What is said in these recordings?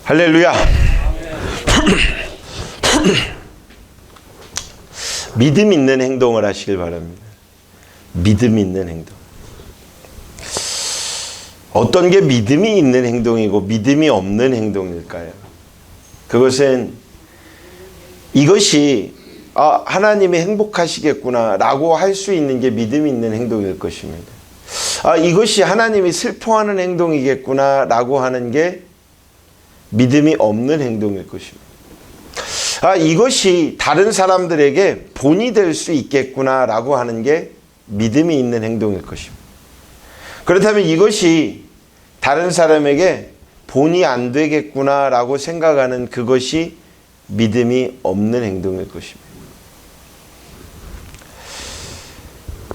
할렐루야. 믿음 있는 행동을 하시길 바랍니다. 믿음 있는 행동. 어떤 게 믿음이 있는 행동이고 믿음이 없는 행동일까요? 그것은 이것이 하나님이 행복하시겠구나 라고 할 수 있는 게 믿음이 있는 행동일 것입니다. 이것이 하나님이 슬퍼하는 행동이겠구나 라고 하는 게 믿음이 없는 행동일 것입니다. 이것이 다른 사람들에게 본이 될 수 있겠구나 라고 하는 게 믿음이 있는 행동일 것입니다. 그렇다면 이것이 다른 사람에게 본이 안 되겠구나 라고 생각하는 그것이 믿음이 없는 행동일 것입니다.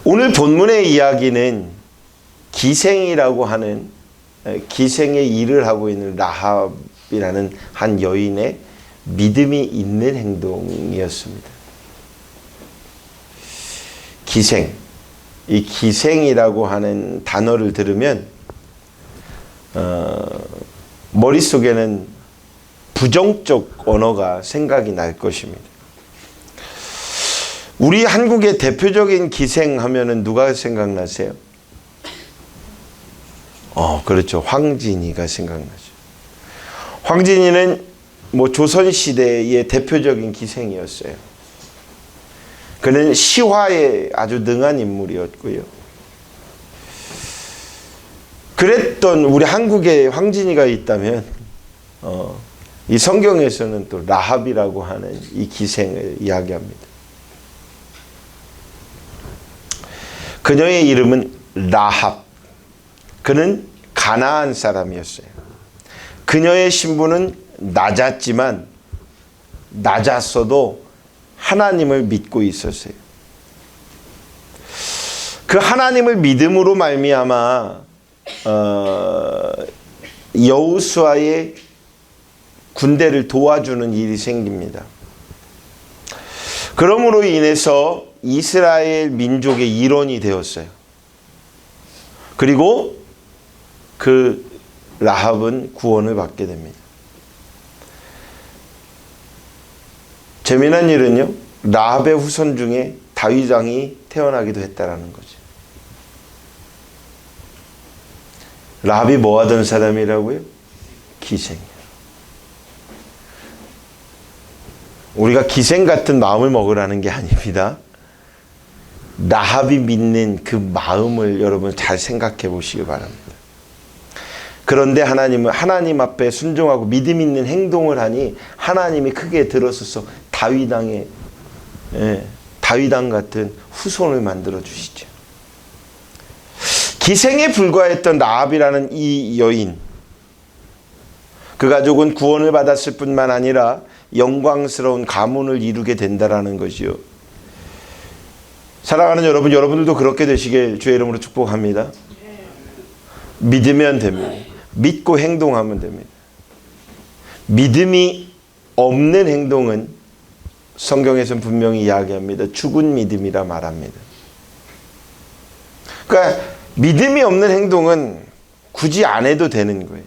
오늘 본문의 이야기는 기생이라고 하는 기생의 일을 하고 있는 라합이라는 한 여인의 믿음이 있는 행동이었습니다. 기생. 이 기생이라고 하는 단어를 들으면 머릿속에는 부정적 언어가 생각이 날 것입니다. 우리 한국의 대표적인 기생 하면은 누가 생각나세요? 그렇죠. 황진이가 생각나죠. 황진이는 조선시대의 대표적인 기생이었어요. 그는 시화에 아주 능한 인물이었고요. 그랬던 우리 한국에 황진이가 있다면 이 성경에서는 또 라합이라고 하는 이 기생을 이야기합니다. 그녀의 이름은 라합. 그는 가나안 사람이었어요. 그녀의 신분은 낮았어도 하나님을 믿고 있었어요. 그 하나님을 믿음으로 말미암아 여호수아의 군대를 도와주는 일이 생깁니다. 그러므로 인해서 이스라엘 민족의 일원이 되었어요. 그리고 그 라합은 구원을 받게 됩니다. 재미난 일은요, 라합의 후손 중에 다윗 왕이 태어나기도 했다라는 거죠. 라합이 뭐 하던 사람이라고요? 기생이요. 우리가 기생 같은 마음을 먹으라는 게 아닙니다. 라합이 믿는 그 마음을 여러분 잘 생각해 보시기 바랍니다. 그런데 하나님은 하나님 앞에 순종하고 믿음 있는 행동을 하니 하나님이 크게 들어서서 다윗 왕 같은 후손을 만들어 주시죠. 기생에 불과했던 라합이라는 이 여인, 그 가족은 구원을 받았을 뿐만 아니라 영광스러운 가문을 이루게 된다라는 것이요. 사랑하는 여러분, 여러분들도 그렇게 되시길 주의 이름으로 축복합니다. 믿으면 됩니다. 믿고 행동하면 됩니다. 믿음이 없는 행동은 성경에서는 분명히 이야기합니다. 죽은 믿음이라 말합니다. 그러니까 믿음이 없는 행동은 굳이 안 해도 되는 거예요.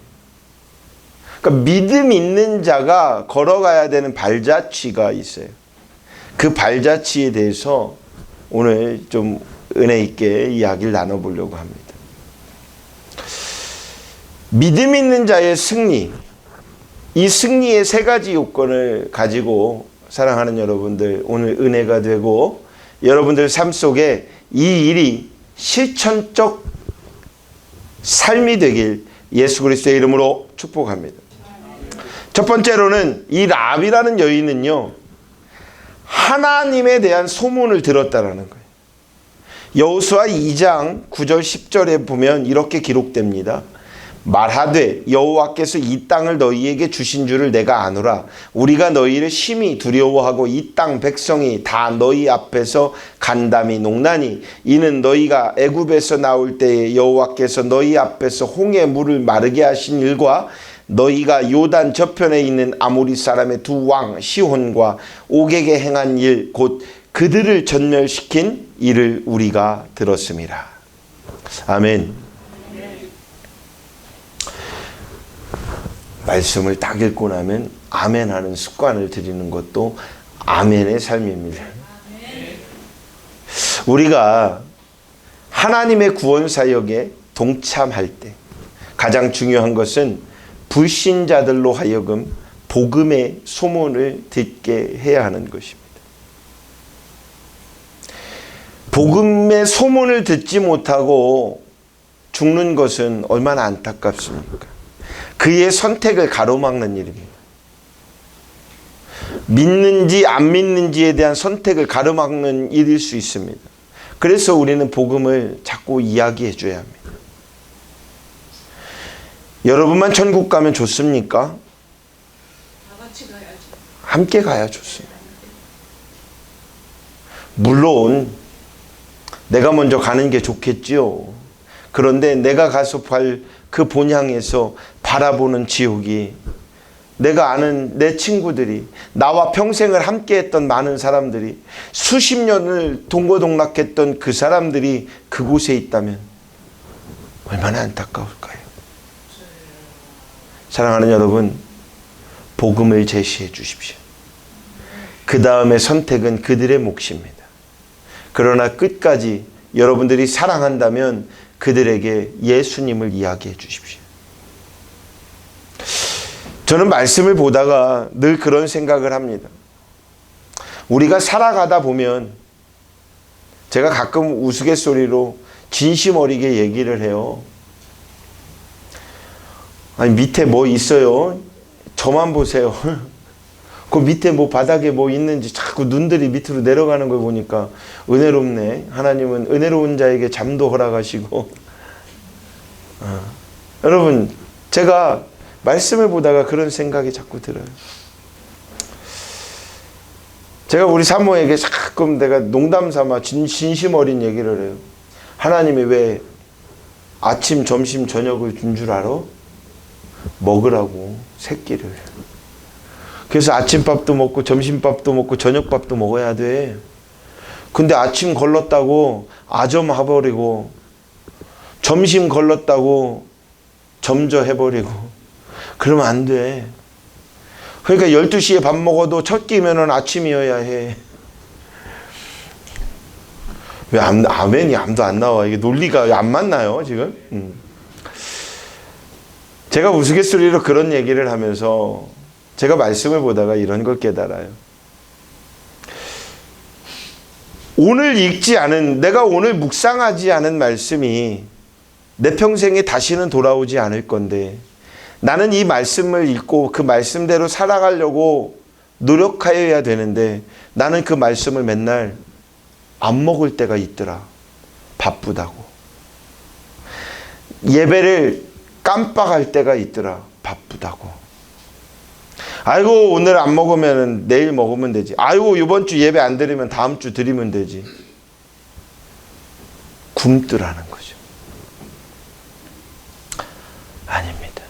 그러니까 믿음 있는 자가 걸어가야 되는 발자취가 있어요. 그 발자취에 대해서 오늘 좀 은혜 있게 이야기를 나눠보려고 합니다. 믿음 있는 자의 승리, 이 승리의 세 가지 요건을 가지고 사랑하는 여러분들 오늘 은혜가 되고 여러분들 삶 속에 이 일이 실천적 삶이 되길 예수 그리스도의 이름으로 축복합니다. 첫 번째로는 이 라합이라는 여인은요, 하나님에 대한 소문을 들었다라는 거예요. 여호수아 2장 9절 10절에 보면 이렇게 기록됩니다. 말하되 여호와께서 이 땅을 너희에게 주신 줄을 내가 아노라. 우리가 너희를 심히 두려워하고 이 땅 백성이 다 너희 앞에서 간담이 녹나니 이는 너희가 애굽에서 나올 때에 여호와께서 너희 앞에서 홍해 물을 마르게 하신 일과 너희가 요단 저편에 있는 아모리 사람의 두 왕 시혼과 옥에게 행한 일 곧 그들을 전멸시킨 일을 우리가 들었음이라. 아멘. 말씀을 딱 읽고 나면 아멘 하는 습관을 들이는 것도 아멘의 삶입니다. 우리가 하나님의 구원 사역에 동참할 때 가장 중요한 것은 불신자들로 하여금 복음의 소문을 듣게 해야 하는 것입니다. 복음의 소문을 듣지 못하고 죽는 것은 얼마나 안타깝습니까? 그의 선택을 가로막는 일입니다. 믿는지 안 믿는지에 대한 선택을 가로막는 일일 수 있습니다. 그래서 우리는 복음을 자꾸 이야기해 줘야 합니다. 여러분만 천국 가면 좋습니까? 다 같이 가야지. 함께 가야 좋습니다. 물론 내가 먼저 가는 게 좋겠지요. 그런데 내가 가서 그 본향에서 바라보는 지옥이, 내가 아는 내 친구들이, 나와 평생을 함께했던 많은 사람들이, 수십 년을 동고동락했던 그 사람들이 그곳에 있다면 얼마나 안타까울까요? 사랑하는 여러분, 복음을 제시해 주십시오. 그 다음에 선택은 그들의 몫입니다. 그러나 끝까지 여러분들이 사랑한다면 그들에게 예수님을 이야기해 주십시오. 저는 말씀을 보다가 늘 그런 생각을 합니다. 우리가 살아가다 보면, 제가 가끔 우스갯소리로 진심 어리게 얘기를 해요. 아니, 밑에 뭐 있어요? 저만 보세요. 그 밑에 뭐 바닥에 뭐 있는지 자꾸 눈들이 밑으로 내려가는 걸 보니까 은혜롭네. 하나님은 은혜로운 자에게 잠도 허락하시고. 여러분, 제가 말씀을 보다가 그런 생각이 자꾸 들어요. 제가 우리 사모에게 가끔 내가 농담 삼아 진심 어린 얘기를 해요. 하나님이 왜 아침, 점심, 저녁을 준 줄 알아? 먹으라고, 새끼를. 그래서 아침밥도 먹고 점심밥도 먹고 저녁밥도 먹어야 돼. 근데 아침 걸렀다고 아점 해버리고, 점심 걸렀다고 점저 해버리고, 그러면 안 돼. 그러니까 12시에 밥 먹어도 첫 끼면은 아침이어야 해. 왜 아멘이 암도 안 나와? 이게 논리가 안 맞나요, 지금? 제가 우스갯소리로 그런 얘기를 하면서 제가 말씀을 보다가 이런 걸 깨달아요. 오늘 읽지 않은, 내가 오늘 묵상하지 않은 말씀이 내 평생에 다시는 돌아오지 않을 건데, 나는 이 말씀을 읽고 그 말씀대로 살아가려고 노력하여야 되는데, 나는 그 말씀을 맨날 안 먹을 때가 있더라. 바쁘다고. 예배를 깜빡할 때가 있더라. 바쁘다고. 아이고, 오늘 안 먹으면 내일 먹으면 되지. 아이고, 이번 주 예배 안 드리면 다음 주 드리면 되지. 굶더라는 거죠. 아닙니다.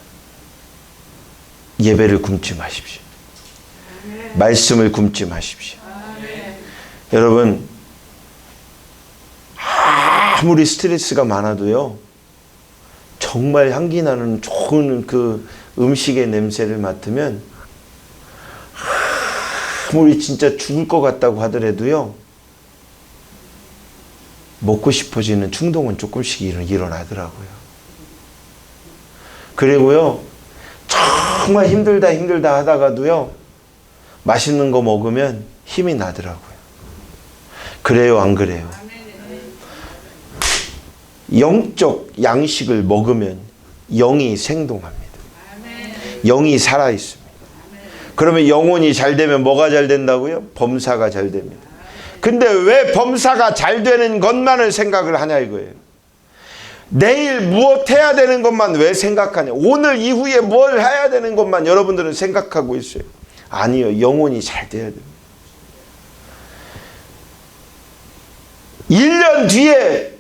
예배를 굶지 마십시오. 말씀을 굶지 마십시오. 여러분, 아무리 스트레스가 많아도요, 정말 향기 나는 좋은 그 음식의 냄새를 맡으면, 아무리 진짜 죽을 것 같다고 하더라도요, 먹고 싶어지는 충동은 조금씩 일어나더라고요. 그리고요, 정말 힘들다 하다가도요, 맛있는 거 먹으면 힘이 나더라고요. 그래요, 안 그래요? 영적 양식을 먹으면 영이 생동합니다. 영이 살아있습니다. 그러면 영혼이 잘 되면 뭐가 잘 된다고요? 범사가 잘 됩니다. 근데 왜 범사가 잘 되는 것만을 생각을 하냐 이거예요. 내일 무엇 해야 되는 것만 왜 생각하냐. 오늘 이후에 뭘 해야 되는 것만 여러분들은 생각하고 있어요. 아니요. 영혼이 잘 돼야 됩니다. 1년 뒤에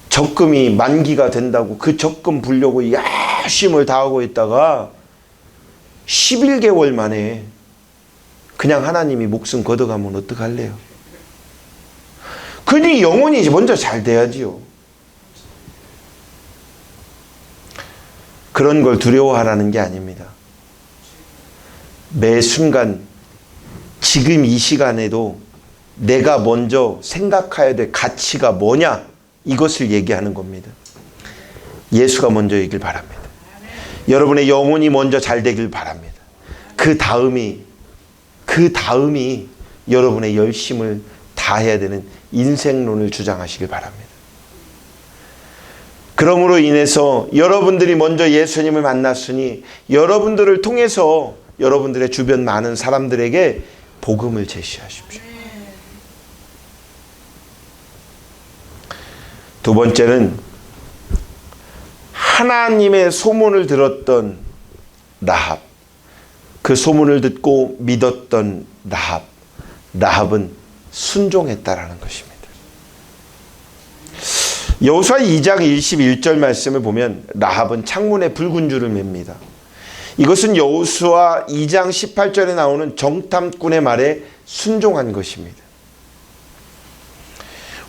적금이 만기가 된다고 그 적금 불려고 열심을 다하고 있다가 11개월 만에 그냥 하나님이 목숨 걷어가면 어떡할래요? 그니 영혼이 먼저 잘 돼야지요. 그런 걸 두려워하라는 게 아닙니다. 매 순간 지금 이 시간에도 내가 먼저 생각해야 될 가치가 뭐냐, 이것을 얘기하는 겁니다. 예수가 먼저이길 바랍니다. 여러분의 영혼이 먼저 잘 되길 바랍니다. 그 다음이 여러분의 열심을 다해야 되는 인생론을 주장하시길 바랍니다. 그러므로 인해서 여러분들이 먼저 예수님을 만났으니 여러분들을 통해서 여러분들의 주변 많은 사람들에게 복음을 제시하십시오. 두 번째는 하나님의 소문을 들었던 라합, 그 소문을 듣고 믿었던 라합은 순종했다라는 것입니다. 여호수아 2장 21절 말씀을 보면 라합은 창문에 붉은 줄을 맵니다. 이것은 여호수아 2장 18절에 나오는 정탐꾼의 말에 순종한 것입니다.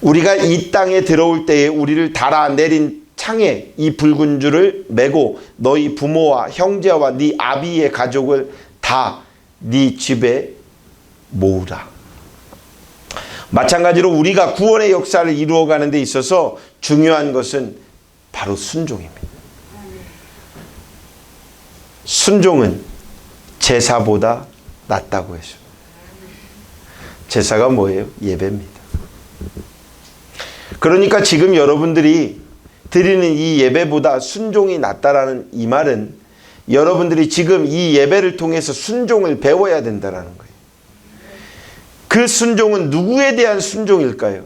우리가 이 땅에 들어올 때에 우리를 달아내린 창에 이 붉은 줄을 매고 너희 부모와 형제와 네 아비의 가족을 다 네 집에 모으라. 마찬가지로 우리가 구원의 역사를 이루어가는 데 있어서 중요한 것은 바로 순종입니다. 순종은 제사보다 낫다고 했습니다. 제사가 뭐예요? 예배입니다. 그러니까 지금 여러분들이 드리는 이 예배보다 순종이 낫다라는 이 말은 여러분들이 지금 이 예배를 통해서 순종을 배워야 된다라는 거예요. 그 순종은 누구에 대한 순종일까요?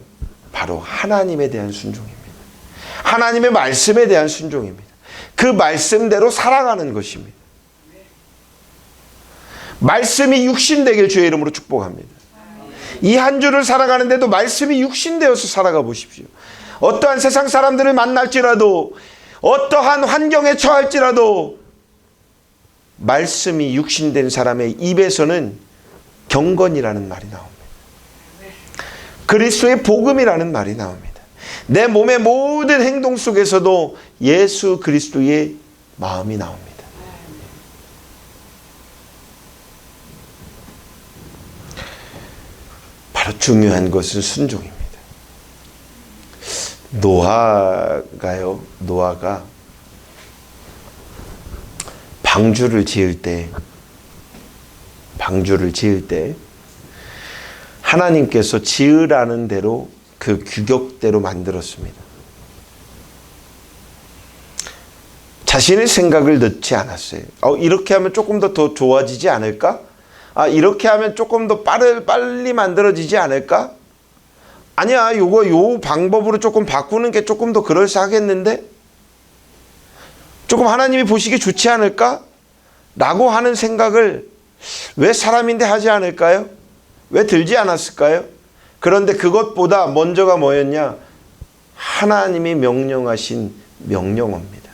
바로 하나님에 대한 순종입니다. 하나님의 말씀에 대한 순종입니다. 그 말씀대로 살아가는 것입니다. 말씀이 육신되길 주의 이름으로 축복합니다. 이 한 주를 살아가는데도 말씀이 육신되어서 살아가 보십시오. 어떠한 세상 사람들을 만날지라도 어떠한 환경에 처할지라도 말씀이 육신된 사람의 입에서는 경건이라는 말이 나옵니다. 그리스도의 복음이라는 말이 나옵니다. 내 몸의 모든 행동 속에서도 예수 그리스도의 마음이 나옵니다. 바로 중요한 것은 순종입니다. 노아가 방주를 지을 때 하나님께서 지으라는 대로 그 규격대로 만들었습니다. 자신의 생각을 넣지 않았어요. 이렇게 하면 조금 더 좋아지지 않을까? 이렇게 하면 조금 더 빨리 만들어지지 않을까? 아니야, 요 방법으로 조금 바꾸는 게 조금 더 그럴싸하겠는데? 조금 하나님이 보시기 좋지 않을까? 라고 하는 생각을 왜 사람인데 하지 않을까요? 왜 들지 않았을까요? 그런데 그것보다 먼저가 뭐였냐? 하나님이 명령하신 명령어입니다.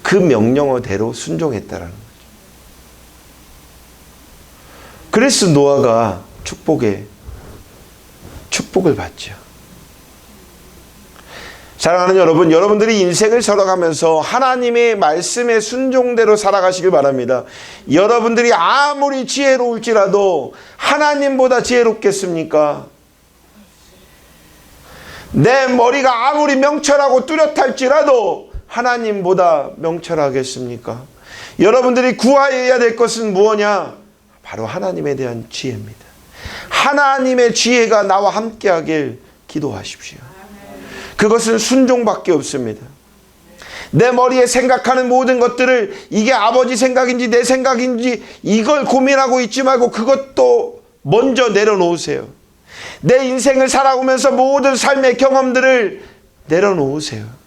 그 명령어대로 순종했다라는 거죠. 그래서 노아가 축복을 받죠. 사랑하는 여러분, 여러분들이 인생을 살아가면서 하나님의 말씀의 순종대로 살아가시길 바랍니다. 여러분들이 아무리 지혜로울지라도 하나님보다 지혜롭겠습니까? 내 머리가 아무리 명철하고 뚜렷할지라도 하나님보다 명철하겠습니까? 여러분들이 구하여야 될 것은 무엇이냐? 바로 하나님에 대한 지혜입니다. 하나님의 지혜가 나와 함께하길 기도하십시오. 그것은 순종밖에 없습니다. 내 머리에 생각하는 모든 것들을 이게 아버지 생각인지 내 생각인지 이걸 고민하고 있지 말고 그것도 먼저 내려놓으세요. 내 인생을 살아오면서 모든 삶의 경험들을 내려놓으세요.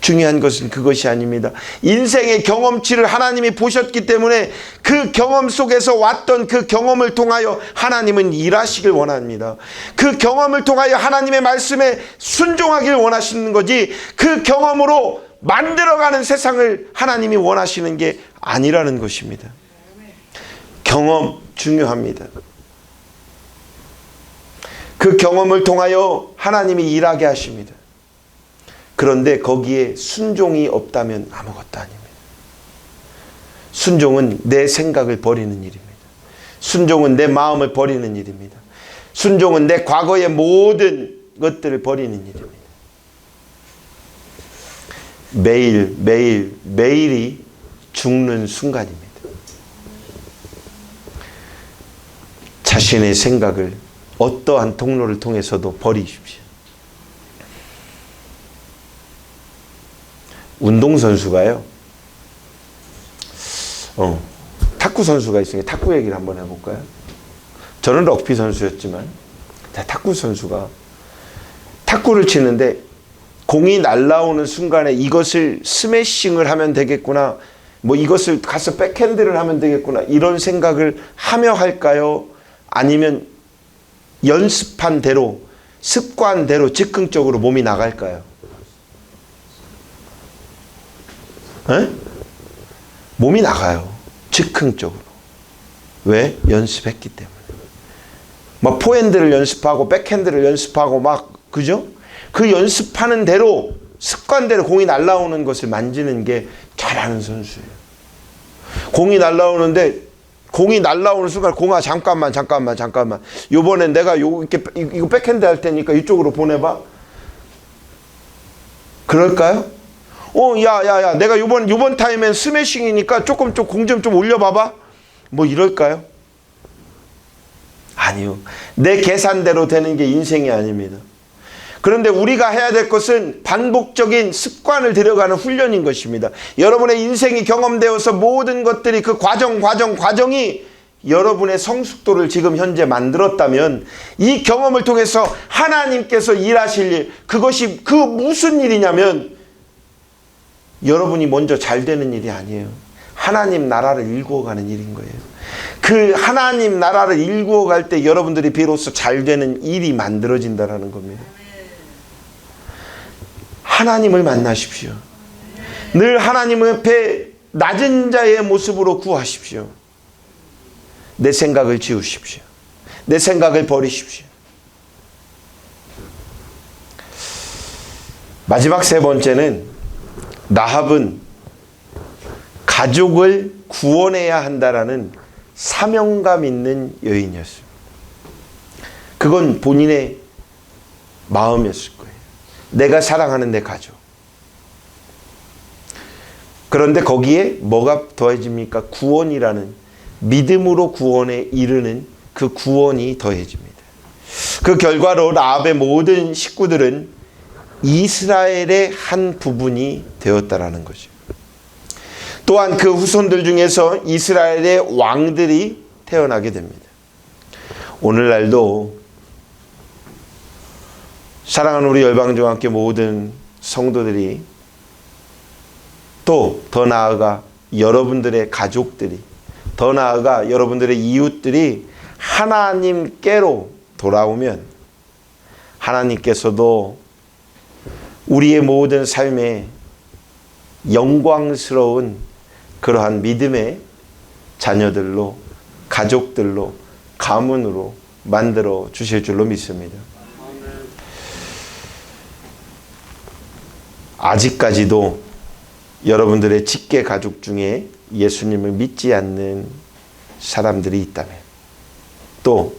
중요한 것은 그것이 아닙니다. 인생의 경험치를 하나님이 보셨기 때문에 그 경험 속에서 왔던 그 경험을 통하여 하나님은 일하시길 원합니다. 그 경험을 통하여 하나님의 말씀에 순종하길 원하시는 거지 그 경험으로 만들어가는 세상을 하나님이 원하시는 게 아니라는 것입니다. 경험 중요합니다. 그 경험을 통하여 하나님이 일하게 하십니다. 그런데 거기에 순종이 없다면 아무것도 아닙니다. 순종은 내 생각을 버리는 일입니다. 순종은 내 마음을 버리는 일입니다. 순종은 내 과거의 모든 것들을 버리는 일입니다. 매일이 죽는 순간입니다. 자신의 생각을 어떠한 통로를 통해서도 버리십시오. 운동선수가요, 탁구 선수가 있으니까 탁구 얘기를 한번 해볼까요? 저는 럭비 선수였지만, 탁구 선수가 탁구를 치는데 공이 날아오는 순간에 이것을 스매싱을 하면 되겠구나, 뭐 이것을 가서 백핸드를 하면 되겠구나, 이런 생각을 하며 할까요? 아니면 연습한 대로, 습관대로 즉흥적으로 몸이 나갈까요? 에? 몸이 나가요. 즉흥적으로. 왜? 연습했기 때문에. 막 포핸드를 연습하고 백핸드를 연습하고 막, 그죠? 그 연습하는 대로, 습관대로 공이 날아오는 것을 만지는 게 잘하는 선수예요. 공이 날아오는데, 공이 날아오는 순간, 공아, 잠깐만. 요번엔 내가 이거 백핸드 할 테니까 이쪽으로 보내봐. 그럴까요? 야, 내가 요번 타임엔 스매싱이니까 조금 공 좀 올려봐봐. 뭐 이럴까요? 아니요. 내 계산대로 되는 게 인생이 아닙니다. 그런데 우리가 해야 될 것은 반복적인 습관을 들여가는 훈련인 것입니다. 여러분의 인생이 경험되어서 모든 것들이 그 과정이 여러분의 성숙도를 지금 현재 만들었다면, 이 경험을 통해서 하나님께서 일하실 일, 그것이 그 무슨 일이냐면, 여러분이 먼저 잘 되는 일이 아니에요. 하나님 나라를 일구어가는 일인 거예요. 그 하나님 나라를 일구어갈 때 여러분들이 비로소 잘 되는 일이 만들어진다는 겁니다. 하나님을 만나십시오. 늘 하나님 앞에 낮은 자의 모습으로 구하십시오. 내 생각을 지우십시오. 내 생각을 버리십시오. 마지막 세 번째는, 라합은 가족을 구원해야 한다라는 사명감 있는 여인이었습니다. 그건 본인의 마음이었을 거예요. 내가 사랑하는 내 가족. 그런데 거기에 뭐가 더해집니까? 구원이라는, 믿음으로 구원에 이르는 그 구원이 더해집니다. 그 결과로 라합의 모든 식구들은 이스라엘의 한 부분이 되었다라는 거죠. 또한 그 후손들 중에서 이스라엘의 왕들이 태어나게 됩니다. 오늘날도 사랑하는 우리 열방중학교 모든 성도들이, 또 더 나아가 여러분들의 가족들이, 더 나아가 여러분들의 이웃들이 하나님께로 돌아오면, 하나님께서도 우리의 모든 삶에 영광스러운 그러한 믿음의 자녀들로, 가족들로, 가문으로 만들어 주실 줄로 믿습니다. 아직까지도 여러분들의 직계 가족 중에 예수님을 믿지 않는 사람들이 있다면, 또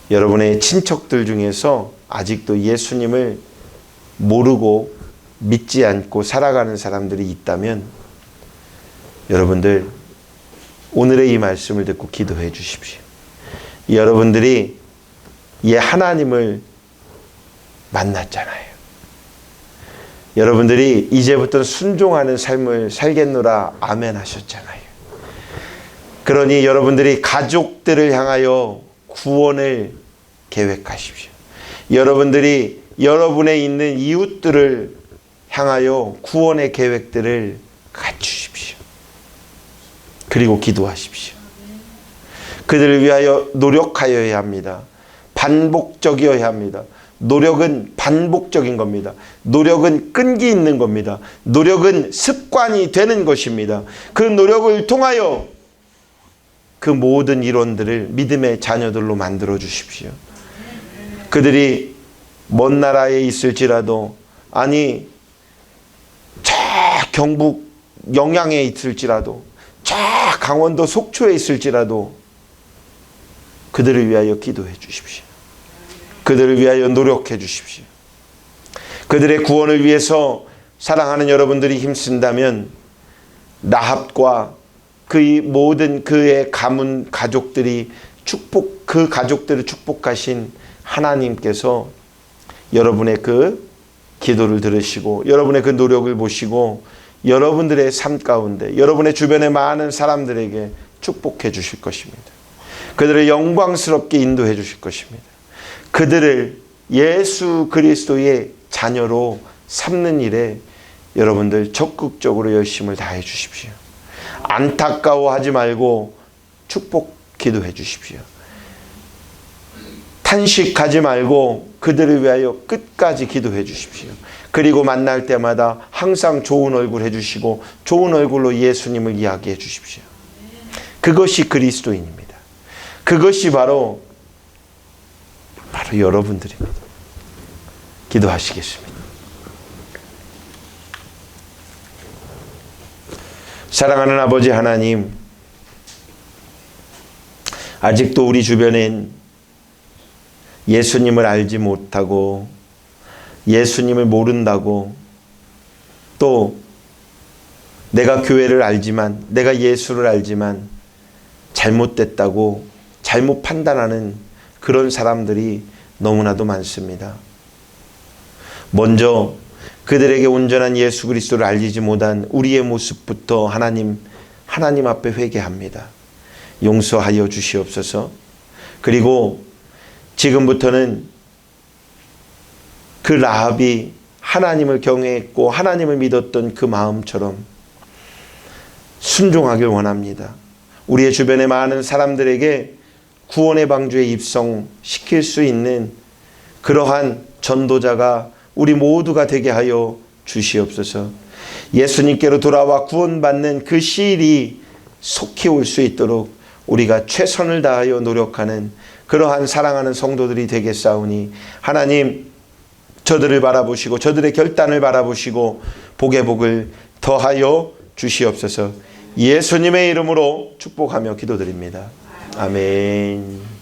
여러분의 친척들 중에서 아직도 예수님을 모르고 믿지 않고 살아가는 사람들이 있다면, 여러분들 오늘의 이 말씀을 듣고 기도해 주십시오. 여러분들이 하나님을 만났잖아요. 여러분들이 이제부터 순종하는 삶을 살겠노라 아멘 하셨잖아요. 그러니 여러분들이 가족들을 향하여 구원을 계획하십시오. 여러분들이 여러분의 있는 이웃들을 향하여 구원의 계획들을 갖추십시오. 그리고 기도하십시오. 그들을 위하여 노력하여야 합니다. 반복적이어야 합니다. 노력은 반복적인 겁니다. 노력은 끈기 있는 겁니다. 노력은 습관이 되는 것입니다. 그 노력을 통하여 그 모든 일원들을 믿음의 자녀들로 만들어 주십시오. 그들이 먼 나라에 있을지라도, 아니 저 경북 영양에 있을지라도 저 강원도 속초에 있을지라도 그들을 위하여 기도해 주십시오. 그들을 위하여 노력해 주십시오. 그들의 구원을 위해서 사랑하는 여러분들이 힘쓴다면 라합과 그의 모든 그의 가문 가족들이 그 가족들을 축복하신 하나님께서 여러분의 그 기도를 들으시고 여러분의 그 노력을 보시고 여러분들의 삶 가운데 여러분의 주변의 많은 사람들에게 축복해 주실 것입니다. 그들을 영광스럽게 인도해 주실 것입니다. 그들을 예수 그리스도의 자녀로 삼는 일에 여러분들 적극적으로 열심을 다해 주십시오. 안타까워하지 말고 축복 기도해 주십시오. 탄식하지 말고 그들을 위하여 끝까지 기도해 주십시오. 그리고 만날 때마다 항상 좋은 얼굴 해주시고 좋은 얼굴로 예수님을 이야기해 주십시오. 그것이 그리스도인입니다. 그것이 바로 여러분들입니다. 기도하시겠습니다. 사랑하는 아버지 하나님, 아직도 우리 주변엔 예수님을 알지 못하고 예수님을 모른다고 또 내가 교회를 알지만 내가 예수를 알지만 잘못됐다고 잘못 판단하는 그런 사람들이 너무나도 많습니다. 먼저 그들에게 온전한 예수 그리스도를 알리지 못한 우리의 모습부터 하나님 앞에 회개합니다. 용서하여 주시옵소서. 그리고 지금부터는 그 라합이 하나님을 경외했고 하나님을 믿었던 그 마음처럼 순종하길 원합니다. 우리의 주변의 많은 사람들에게 구원의 방주에 입성시킬 수 있는 그러한 전도자가 우리 모두가 되게 하여 주시옵소서. 예수님께로 돌아와 구원받는 그 시일이 속히 올 수 있도록 우리가 최선을 다하여 노력하는 그러한 사랑하는 성도들이 되겠사오니 하나님 저들을 바라보시고 저들의 결단을 바라보시고 복의 복을 더하여 주시옵소서. 예수님의 이름으로 축복하며 기도드립니다. 아멘.